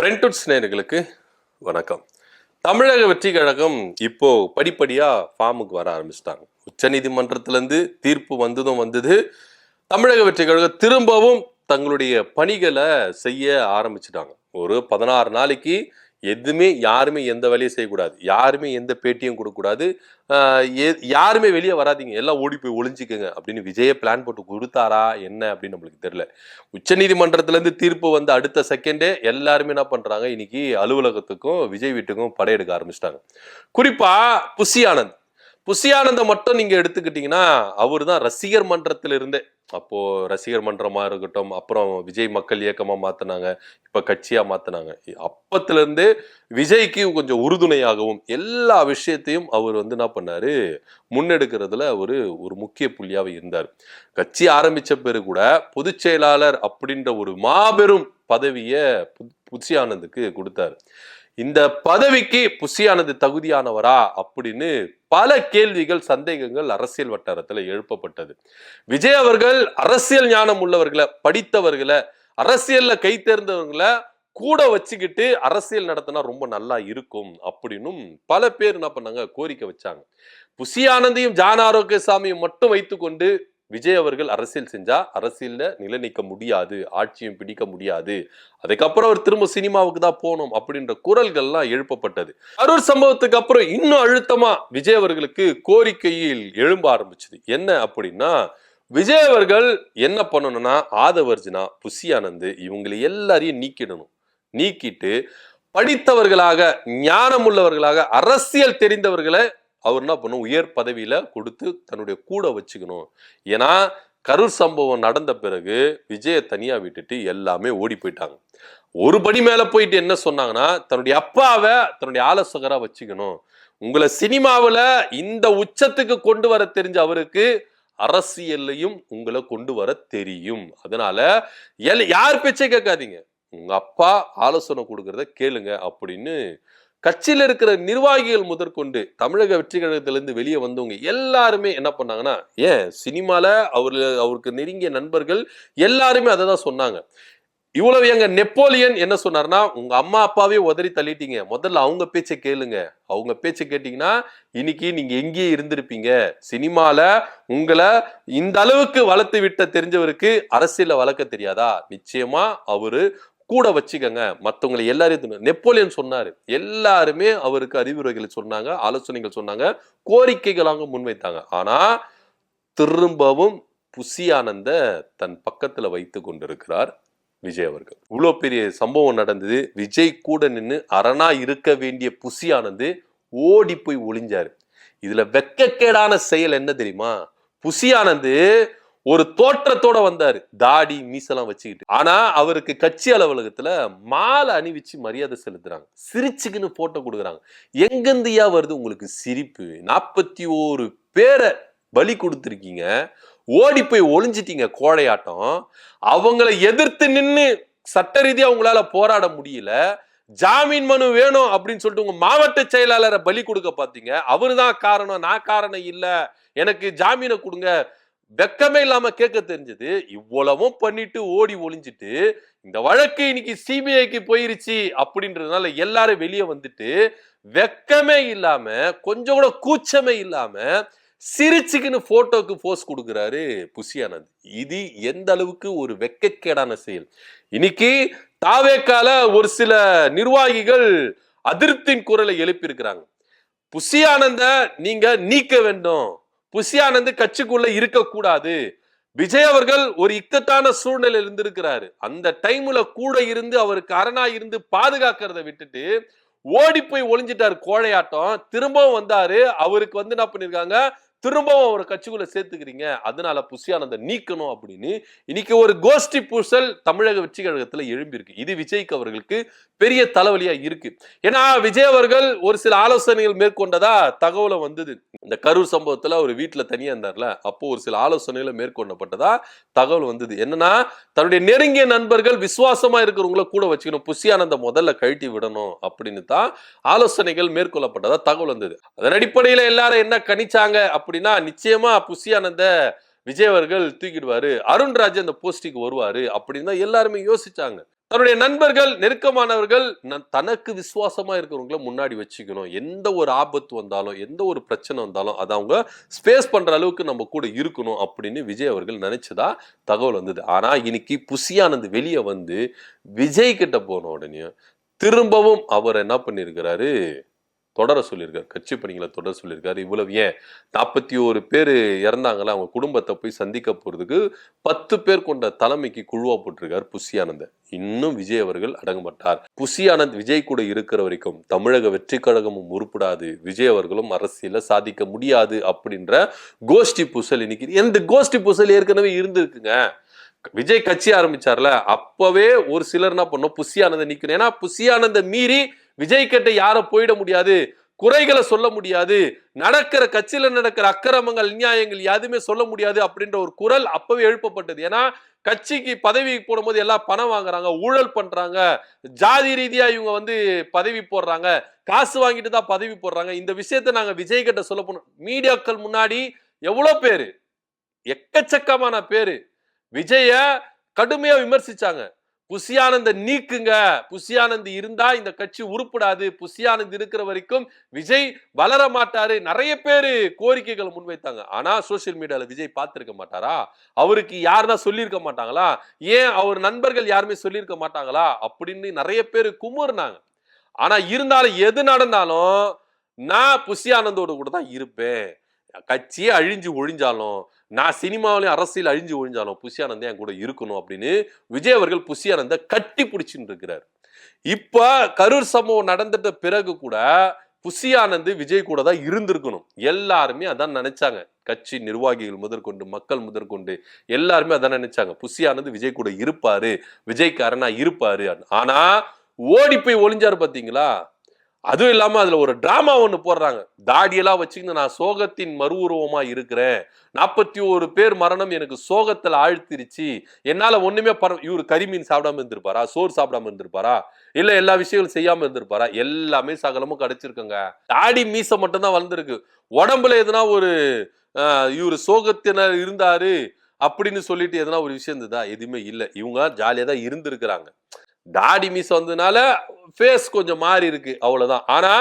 ஃப்ரெண்ட்வுட்ஸ் நேயர்களுக்கு வணக்கம். தமிழக வெற்றி கழகம் இப்போ படிப்படியா ஃபார்முக்கு வர ஆரம்பிச்சிட்டாங்க. உச்ச நீதிமன்றத்திலிருந்து தீர்ப்பு வந்தது. தமிழக வெற்றி கழகம் திரும்பவும் தங்களுடைய பணிகளை செய்ய ஆரம்பிச்சிட்டாங்க. ஒரு 16 நாளைக்கு எதுவுமே யாருமே எந்த வேலையும் செய்யக்கூடாது, யாருமே எந்த பேட்டியும் கொடுக்கக்கூடாது, யாருமே வெளியே வராதிங்க, எல்லாம் ஓடி போய் ஒளிஞ்சிக்கங்க அப்படின்னு விஜய பிளான் போட்டு கொடுத்தாரா என்ன அப்படின்னு நம்மளுக்கு தெரியல. உச்ச நீதிமன்றத்திலிருந்து தீர்ப்பு வந்த அடுத்த செகண்டே எல்லாருமே என்ன பண்றாங்க, இன்னைக்கு அலுவலகத்துக்கும் விஜய் வீட்டுக்கும் படையெடுக்க ஆரம்பிச்சிட்டாங்க. குறிப்பா புசி ஆனந்த மட்டும் நீங்க எடுத்துக்கிட்டீங்கன்னா அவர் தான் ரசிகர் மன்றத்தில் இருந்தே, அப்போ ரசிகர் மன்றமா இருக்கட்டும், அப்புறம் விஜய் மக்கள் இயக்கமா மாத்தினாங்க, இப்ப கட்சியா மாத்தினாங்க. அப்பத்துல இருந்தே விஜய்க்கு கொஞ்சம் உறுதுணையாகவும் எல்லா விஷயத்தையும் அவர் என்ன பண்ணாரு, முன்னெடுக்கிறதுல ஒரு முக்கிய புள்ளியாவே இருந்தார். கட்சி ஆரம்பிச்ச பிறகு கூட பொதுச் செயலாளர் அப்படின்ற ஒரு மாபெரும் பதவிய புசி ஆனந்துக்கு கொடுத்தாரு. இந்த பதவிக்கு புசி ஆனந்த் தகுதியானவரா அப்படின்னு பல கேள்விகள், சந்தேகங்கள் அரசியல் வட்டாரத்துல எழுப்பப்பட்டது. விஜய் அவர்கள் அரசியல் ஞானம் உள்ளவர்களை, படித்தவர்களை, அரசியல்ல கை தேர்ந்தவர்களை கூட வச்சுக்கிட்டு அரசியல் நடத்தினா ரொம்ப நல்லா இருக்கும் அப்படின்னும் பல பேர் என்ன பண்ணாங்க, கோரிக்கை வச்சாங்க. புசி ஆனந்தையும் ஜான் ஆரோக்கியசாமியும் மட்டும் வைத்துக்கொண்டு விஜய் அவர்கள் அரசியல் செஞ்சா அரசியல்ல நிலைநிற்க முடியாது, ஆட்சியும் பிடிக்க முடியாது, அதுக்கப்புறம் அவர் திரும்ப சினிமாவுக்கு தான் போகணும் அப்படின்ற குரல்கள்லாம் எழுப்பப்பட்டது. கரூர் சம்பவத்துக்கு அப்புறம் இன்னும் அழுத்தமா விஜய் அவர்களுக்கு கோரிக்கையில் எழும்ப ஆரம்பிச்சது. என்ன அப்படின்னா, விஜய் அவர்கள் என்ன பண்ணணும்னா, ஆதவர்ஜுனா, புசி ஆனந்த் இவங்களை எல்லாரையும் நீக்கிட்டு படித்தவர்களாக, ஞானம் உள்ளவர்களாக, அரசியல் தெரிந்தவர்களை அவர் என்ன பண்ணும், உயர் பதவியில கொடுத்து தன்னுடைய கூட வச்சுக்கணும். ஏன்னா கரூர் சம்பவம் நடந்த பிறகு விஜய தனியா விட்டுட்டு எல்லாமே ஓடி போயிட்டாங்க. ஒரு படி மேல போயிட்டு என்ன சொன்னாங்கன்னா, தன்னுடைய அப்பாவை தன்னுடைய ஆலோசகரா வச்சுக்கணும். உங்களை சினிமாவில இந்த உச்சத்துக்கு கொண்டு வர தெரிஞ்ச அவருக்கு அரசியல்லையும் உங்களை கொண்டு வர தெரியும். அதனால யார் பேச்சை கேட்காதீங்க, உங்க அப்பா ஆலோசனை கொடுக்கறத கேளுங்க அப்படின்னு கட்சியில இருக்கிற நிர்வாகிகள் முதற்கொண்டு தமிழக வெற்றி கழகத்திலிருந்து வெளியே வந்தவங்க எல்லாருமே என்ன பண்ணாங்கன்னா, ஏன் சினிமால அவருக்கு நெருங்கிய நண்பர்கள் எல்லாருமே அதை தான் சொன்னாங்க. இவ்வளவு எங்க நெப்போலியன் என்ன சொன்னார்னா, உங்க அம்மா அப்பாவே உதறி தள்ளிட்டீங்க, முதல்ல அவங்க பேச்சை கேளுங்க, அவங்க பேச்சை கேட்டீங்கன்னா இன்னைக்கு நீங்க எங்கேயே இருந்திருப்பீங்க. சினிமால உங்களை இந்த அளவுக்கு வளர்த்து விட்ட தெரிஞ்சவருக்கு அரசியல வளர்க்க தெரியாதா? நிச்சயமா அவரு கூட வச்சுக்கங்க, மற்றவங்களை எல்லாரையும் நெப்போலியன் சொன்னாரு. எல்லாருமே அவருக்கு அறிவுரைகளை சொன்னாங்க, ஆலோசனைகள் சொன்னாங்க, கோரிக்கைகளாக முன்வைத்தாங்க. ஆனா திரும்பவும் புசி ஆனந்த தன் பக்கத்துல வைத்து கொண்டிருக்கிறார் விஜய் அவர்கள். இவ்வளவு பெரிய சம்பவம் நடந்தது, விஜய் கூட நின்று அரணா இருக்க வேண்டிய புசி ஆனந்த் ஓடி போய் ஒளிஞ்சாரு. இதுல வெக்கக்கேடான செயல் என்ன தெரியுமா, புசி ஆனந்த் ஒரு தோற்றத்தோட வந்தாரு, தாடி மீசெல்லாம் வச்சுக்கிட்டு. ஆனா அவருக்கு கட்சி அலுவலகத்துல மாலை அணிவிச்சு மரியாதை செலுத்துறாங்க, சிரிச்சுக்குன்னு போட்டோ கொடுக்குறாங்க. எங்கந்தியா வருது உங்களுக்கு சிரிப்பு? 41 பேரை பலி கொடுத்துருக்கீங்க, ஓடி போய் ஒளிஞ்சிட்டீங்க கோழையாட்டம். அவங்களை எதிர்த்து நின்று சட்ட ரீதியா உங்களால போராட முடியல. ஜாமீன் மனு வேணும் அப்படின்னு சொல்லிட்டு உங்க மாவட்ட செயலாளரை பலி கொடுக்க பாத்தீங்க. அவருதான் காரணம், நான் காரணம் இல்ல, எனக்கு ஜாமீனை கொடுங்க. வெக்கமே இல்லாம கேட்க தெரிஞ்சது. இவ்வளவும் பண்ணிட்டு ஓடி ஒளிஞ்சிட்டு இந்த வழக்கு இன்னைக்கு சிபிஐக்கு போயிருச்சு அப்படின்றதுனால எல்லாரும் வெளியே வந்துட்டு வெக்கமே இல்லாம, கொஞ்சம் கூட கூச்சமே இல்லாம சிரிச்சுக்குன்னு போட்டோக்கு போஸ் கொடுக்கிறாரு புசி ஆனந்த். இது எந்த அளவுக்கு ஒரு வெக்கக்கேடான செயல். இன்னைக்கு தாவேக்கால ஒரு சில நிர்வாகிகள் அதிருப்தியின் குரலை எழுப்பி இருக்கிறாங்க. புசி ஆனந்த நீங்க நீக்க வேண்டும், புசி ஆனந்த் கட்சிக்குள்ள இருக்கக்கூடாது. விஜய் அவர்கள் ஒரு இக்கட்டான சூழ்நிலையில் இருந்திருக்கிறாரு, அந்த டைம்ல கூட இருந்து அவருக்கு அரணா இருந்து பாதுகாக்கிறத விட்டுட்டு ஓடி போய் ஒளிஞ்சிட்டாரு கோழையாட்டம். திரும்பவும் வந்தாரு, அவருக்கு என்ன பண்ணிருக்காங்க, திரும்பவும் அவர் கட்சிக்குள்ள சேர்த்துக்கிறீங்க, அதனால புசி ஆனந்த நீக்கணும் அப்படின்னு இன்னைக்கு ஒரு கோஷ்டி பூசல் தமிழக வெற்றி கழகத்துல எழும்பியிருக்கு. இது விஜய்க்கு அவர்களுக்கு பெரிய தலைவலியா இருக்கு. ஏன்னா விஜய் அவர்கள் ஒரு சில ஆலோசனைகள் மேற்கொண்டதா தகவல வந்தது. இந்த கரூர் சம்பவத்துல ஒரு வீட்டுல தனியா இருந்தார்ல, அப்போ ஒரு சில ஆலோசனைகளை மேற்கொள்ளப்பட்டதா தகவல் வந்தது. என்னன்னா, தன்னுடைய நெருங்கிய நண்பர்கள், விசுவாசமா இருக்கிறவங்கள கூட வச்சுக்கணும், புசி ஆனந்த முதல்ல கழட்டி விடணும் அப்படின்னு தான் ஆலோசனைகள் மேற்கொள்ளப்பட்டதா தகவல் வந்தது. அதன் அடிப்படையில எல்லாரும் என்ன கணிச்சாங்க அப்படின்னா, நிச்சயமா புசி ஆனந்த விஜய் அவர்கள் தூக்கிடுவாரு, அருண்ராஜ் அந்த போஸ்டிக்கு வருவாரு அப்படின்னு தான் எல்லாருமே யோசிச்சாங்க. தன்னுடைய நண்பர்கள், நெருக்கமானவர்கள், தனக்கு விசுவாசமா இருக்கிறவங்கள முன்னாடி வச்சுக்கணும். எந்த ஒரு ஆபத்து வந்தாலும், எந்த ஒரு பிரச்சனை வந்தாலும் அதை அவங்க ஸ்பேஸ் பண்ற அளவுக்கு நம்ம கூட இருக்கணும் அப்படின்னு விஜய் அவர்கள் நினைச்சதா தகவல் வந்தது. ஆனா இன்னைக்கு புசி ஆனந்த் வெளியே வந்து விஜய் கிட்ட போன உடனே திரும்பவும் அவர் என்ன பண்ணிருக்கிறாரு, தொடர சொல்லியிருக்காரு. கட்சி பணிகளை தொடர சொல்லியிருக்காரு. இவ்வளவு ஏன் 41 பேர் இறந்தாங்களா, அவங்க குடும்பத்தை போய் சந்திக்க போறதுக்கு 10 பேர் கொண்ட தலைமைக்கு குழுவா போட்டிருக்காரு புசி ஆனந்த். இன்னும் விஜய் அவர்கள் அடங்க மாட்டார். புசி ஆனந்த் விஜய் கூட இருக்கிற வரைக்கும் தமிழக வெற்றி கழகமும் உருப்படாது, விஜய் அவர்களும் அரசியல சாதிக்க முடியாது அப்படின்ற கோஷ்டி பூசல் இன்னைக்கு. எந்த கோஷ்டி பூசல் ஏற்கனவே இருந்திருக்குங்க. விஜய் கட்சி ஆரம்பிச்சார்ல, அப்பவே ஒரு சிலர் என்ன பண்ணோம், புசி ஆனந்த நிக்கணும். ஏன்னா புசி ஆனந்த மீறி விஜய் கிட்ட யாரும் போயிட முடியாது, குறைகளை சொல்ல முடியாது, நடக்கிற கட்சியில நடக்கிற அக்கிரமங்கள் நியாயங்கள் எதுவுமே சொல்ல முடியாது அப்படின்ற ஒரு குரல் அப்பவே எழுப்பப்பட்டது. ஏன்னா கட்சிக்கு பதவி போடும்போது எல்லாம் பணம் வாங்குறாங்க, ஊழல் பண்றாங்க, ஜாதி ரீதியா இவங்க வந்து பதவி போடுறாங்க, காசு வாங்கிட்டு தான் பதவி போடுறாங்க. இந்த விஷயத்த நாங்க விஜய் கிட்ட சொல்ல போனோம். மீடியாக்கள் முன்னாடி எவ்வளவு பேரு, எக்கச்சக்கமான பேரு விஜய கடுமையா விமர்சிச்சாங்க. புசி ஆனந்த நீக்குங்க, புசி ஆனந்த் இருந்தா இந்த கட்சி உருப்படாது, புசி ஆனந்த் இருக்கிற வரைக்கும் விஜய் வளர மாட்டாரு, நிறைய பேரு கோரிக்கைகள் முன்வைத்தாங்க. ஆனா சோசியல் மீடியால விஜய் பார்த்திருக்க மாட்டாரா? அவருக்கு யாருன்னா சொல்லியிருக்க மாட்டாங்களா? ஏன் அவர் நண்பர்கள் யாருமே சொல்லியிருக்க மாட்டாங்களா அப்படின்னு நிறைய பேர் குமுறுனாங்க. ஆனா இருந்தாலும் எது நடந்தாலும் நான் புசி ஆனந்தோட கூட தான் இருப்பேன். கட்சியே அழிஞ்சு ஒழிஞ்சாலும், நான் சினிமாவிலையும் அரசியல் அழிஞ்சு ஒழிஞ்சாலும் புசி ஆனந்த் என் கூட இருக்கணும் அப்படின்னு விஜய் அவர்கள் புசி ஆனந்த கட்டி பிடிச்சிட்டு இருக்கிறார். இப்ப கரூர் சம்பவம் நடந்துட்ட பிறகு கூட புசி ஆனந்த் விஜய் கூட தான் இருந்திருக்கணும். எல்லாருமே அதான் நினைச்சாங்க. கட்சி நிர்வாகிகள் முதற்கொண்டு, மக்கள் முதற்கொண்டு எல்லாருமே அதான் நினைச்சாங்க. புசி ஆனந்த் விஜய் கூட இருப்பாரு, விஜய்காரனா இருப்பாரு. ஆனா ஓடி போய் ஒளிஞ்சாரு பாத்தீங்களா? அதுவும் இல்லாம அதுல ஒரு டிராமா ஒண்ணு போடுறாங்க. தாடியெல்லாம் வச்சுக்கிட்டு நான் சோகத்தின் மறு உருவமா இருக்கிறேன், 41 பேர் மரணம் எனக்கு சோகத்துல ஆழ்த்திருச்சு, என்னால ஒண்ணுமே இவரு கறிமீன் சாப்பிடாம இருந்திருப்பாரா, சோறு சாப்பிடாம இருந்திருப்பாரா, இல்ல எல்லா விஷயங்களும் செய்யாம இருந்திருப்பாரா? எல்லாமே சகலமும் கிடைச்சிருக்குங்க. தாடி மீசை மட்டும் தான் வளர்ந்துருக்கு. உடம்புல எதுனா ஒரு இவரு சோகத்தினர் இருந்தாரு அப்படின்னு சொல்லிட்டு எதனா ஒரு விஷயம் இருந்ததா? எதுவுமே இல்ல. இவங்க ஜாலியா தான் இருந்திருக்கிறாங்க. தாடி மீச வந்ததுனால ஃபேஸ் கொஞ்சம் மாறி இருக்கு, அவ்வளவுதான். ஆனா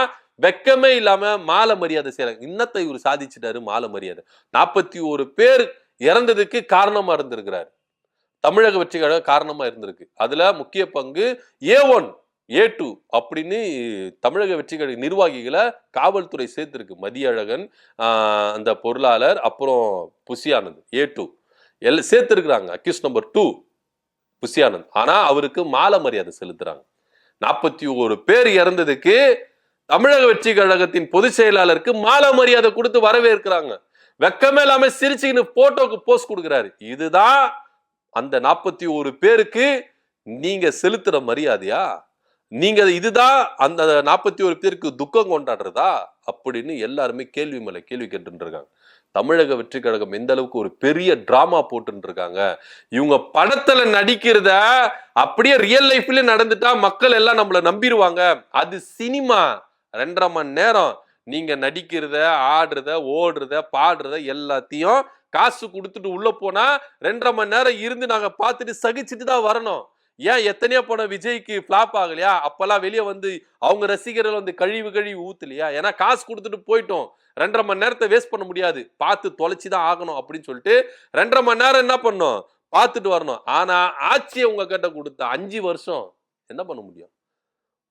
வெக்கமே இல்லாம மாலை மரியாதை செய்யறாங்க. இன்னத்தை இவர் சாதிச்சுட்டாரு, மாலை மரியாதை. 41 பேர் இறந்ததுக்கு காரணமா இருந்திருக்கிறார். தமிழக வெற்றி கழக காரணமா இருந்திருக்கு. அதுல முக்கிய பங்கு A1 A2 அப்படின்னு தமிழக வெற்றி கழக நிர்வாகிகளை காவல்துறை சேர்த்திருக்கு. மதியழகன், அந்த பொருளாளர், அப்புறம் புசி ஆனந்த் A2 எல்லாம் சேர்த்திருக்கிறாங்க. Accuse number 2 Bussy Anand. ஆனா அவருக்கு மாலை மரியாதை செலுத்துறாங்க. 41 பேர் இறந்ததுக்கு தமிழக வெற்றி கழகத்தின் பொதுச் செயலாளருக்கு மாலை மரியாதை கொடுத்து வரவேற்கிறாங்க. வெக்கமே இல்லாம சிரிச்சுக்கின்னு போட்டோக்கு போஸ்ட் கொடுக்கிறாரு. இதுதான் அந்த 41 பேருக்கு நீங்க செலுத்துற மரியாதையா? நீங்க இதுதான் அந்த 41 பேருக்கு துக்கம் கொண்டாடுறதா அப்படின்னு எல்லாருமே கேள்வி மேல கேள்வி கேட்டு இருக்காங்க. தமிழக வெற்றி கழகம் எந்த அளவுக்கு ஒரு பெரிய டிராமா போட்டு இருக்காங்க. இவங்க படத்துல நடிக்கிறத அப்படியே ரியல் லைஃப்ல நடந்துட்டா மக்கள் எல்லாம் நம்மள நம்பிடுவாங்க. அது சினிமா. 2.5 மணி நேரம் நீங்க நடிக்கிறத, ஆடுறத, ஓடுறத, பாடுறத எல்லாத்தையும் காசு கொடுத்துட்டு உள்ள போனா 2.5 மணி நேரம் இருந்து நாங்க பார்த்துட்டு சகிச்சுட்டு தான் வரணும். ஏன் எத்தனையோ படம் விஜய்க்கு பிளாப் ஆகலையா? அப்பெல்லாம் வெளியே வந்து அவங்க ரசிகர்கள் வந்து கழிவு ஊத்துலையா? ஏன்னா காசு கொடுத்துட்டு போயிட்டோம், 2.5 மணி நேரத்தை வேஸ்ட் பண்ண முடியாது, பார்த்து தொலைச்சுதான் ஆகணும் அப்படின்னு சொல்லிட்டு 2.5 மணி நேரம் என்ன பண்ணோம், பார்த்துட்டு வரணும். ஆனா ஆட்சியை உங்க கிட்ட கொடுத்த 5 வருஷம் என்ன பண்ண முடியும்?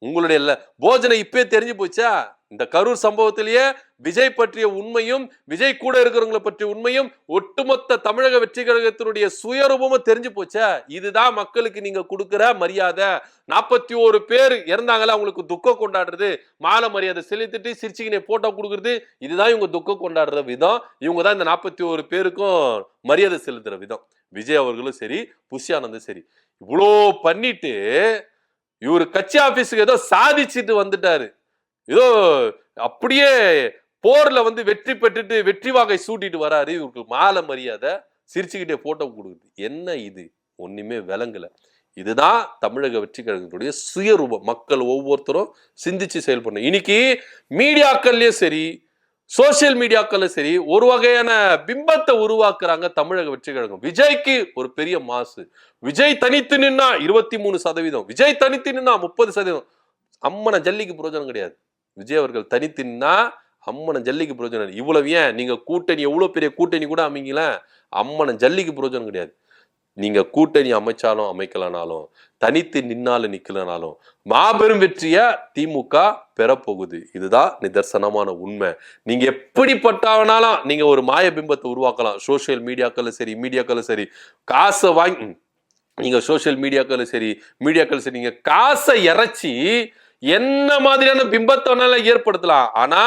உங்களுடைய போஜனை இப்பே தெரிஞ்சு போச்சா? இந்த கரூர் சம்பவத்திலேயே விஜய் பற்றிய உண்மையும், விஜய் கூட இருக்கிறவங்களை பற்றிய உண்மையும், ஒட்டுமொத்த தமிழக வெற்றி கழகத்தினுடைய சுயரூபமும் தெரிஞ்சு போச்சா? இதுதான் மக்களுக்கு நீங்க கொடுக்கிற மரியாதை. 41 பேர் இறந்தாங்களா, அவங்களுக்கு துக்கம் கொண்டாடுறது, மாலை மரியாதை செலுத்திட்டு சிரிச்சுக்கினே போட்டோ கொடுக்கறது, இதுதான் இவங்க துக்கம் கொண்டாடுற விதம். இவங்க தான் இந்த 41 பேருக்கும் மரியாதை செலுத்துற விதம். விஜய் அவர்களும் சரி, புசி ஆனந்தும் சரி, இவ்வளோ பண்ணிட்டு இவரு கட்சி ஆபீஸுக்கு ஏதோ சாதிச்சுட்டு வந்துட்டாரு. ஏதோ அப்படியே போர்ல வந்து வெற்றி பெற்றுட்டு வெற்றி வாகை சூட்டிட்டு வராரு. இவருக்கு மாலை மரியாதை, சிரிச்சுக்கிட்டே போட்டோ கொடுக்குது. என்ன இது? ஒண்ணுமே விளங்கல. இதுதான் தமிழக வெற்றி கழகத்துடைய சுயரூபம். மக்கள் ஒவ்வொருத்தரும் சிந்திச்சு செயல்படணும். இன்னைக்கு மீடியாக்கள்லயும் சரி, சோசியல் மீடியாக்கள்ல சரி ஒரு வகையான பிம்பத்தை உருவாக்குறாங்க தமிழக வெற்றி கழகம். விஜய்க்கு ஒரு பெரிய மாசு, விஜய் தனித்து நின்னா 23%, விஜய் தனித்து நின்னா 30%. அம்மன ஜல்லிக்கு பிரயோஜனம் கிடையாது. விஜய் அவர்கள் தனித்து நின்னா அம்மன ஜல்லிக்கு பிரயோஜனம். இவ்வளவு ஏன் நீங்க கூட்டணி எவ்வளவு பெரிய கூட்டணி கூட அமைங்கள, அம்மன ஜல்லிக்கு பிரயோஜனம் கிடையாது. நீங்க கூட்டணி அமைச்சாலும் அமைக்கலனாலும், தனித்து நின்னாலும் நிக்கலனாலும் மாபெரும் வெற்றிய திமுக பெறப்போகுது. இதுதான் நிதர்சனமான உண்மை. நீங்க எப்படிப்பட்டவனாலும் நீங்க ஒரு மாய பிம்பத்தை உருவாக்கலாம். சோசியல் மீடியாக்கள் சரி, மீடியாக்கள் சரி, காசை வாங்கி நீங்க சோசியல் மீடியாக்கள் சரி, மீடியாக்கள் சரி, நீங்க காசை இறைச்சி என்ன மாதிரியான பிம்பத்தை வேணாலும் ஏற்படுத்தலாம். ஆனா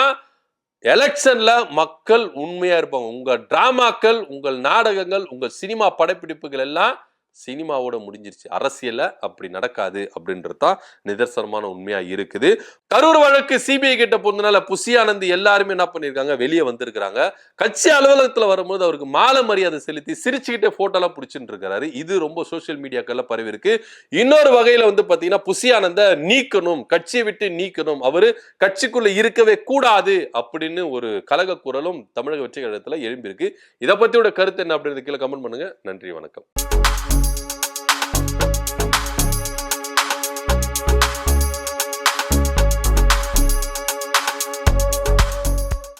எலெக்ஷன்ல மக்கள் உண்மையா இருப்பாங்க. உங்க டிராமாக்கள், உங்கள் நாடகங்கள், உங்கள் சினிமா படப்பிடிப்புகள் எல்லாம் சினிமாவோட முடிஞ்சிருச்சு. அரசியல்ல அப்படி நடக்காது அப்படின்றதுதான் நிதர்சனமான உண்மையா இருக்குது. கரூர் வழக்கு சிபிஐ கிட்ட போனதுனால புசி ஆனந்த் எல்லாருமே என்ன பண்ணிருக்காங்க, வெளியே வந்திருக்கிறாங்க. கட்சி அலுவலகத்துல வரும்போது அவருக்கு மாலை மரியாதை செலுத்தி சிரிச்சுக்கிட்டே போட்டோ எல்லாம் பிடிச்சிட்டு இருக்காரு. இது ரொம்ப சோசியல் மீடியாக்கள்ல பரவி இருக்கு. இன்னொரு வகையில வந்து பாத்தீங்கன்னா புசி ஆனந்த நீக்கணும், கட்சியை விட்டு நீக்கணும், அவரு கட்சிக்குள்ள இருக்கவே கூடாது அப்படின்னு ஒரு கலக குரலும் தமிழக வெற்றி கழகத்துல எழும்பியிருக்கு. இதை பத்தியோட கருத்து என்ன அப்படின்றது கீழே கமெண்ட் பண்ணுங்க. நன்றி, வணக்கம்.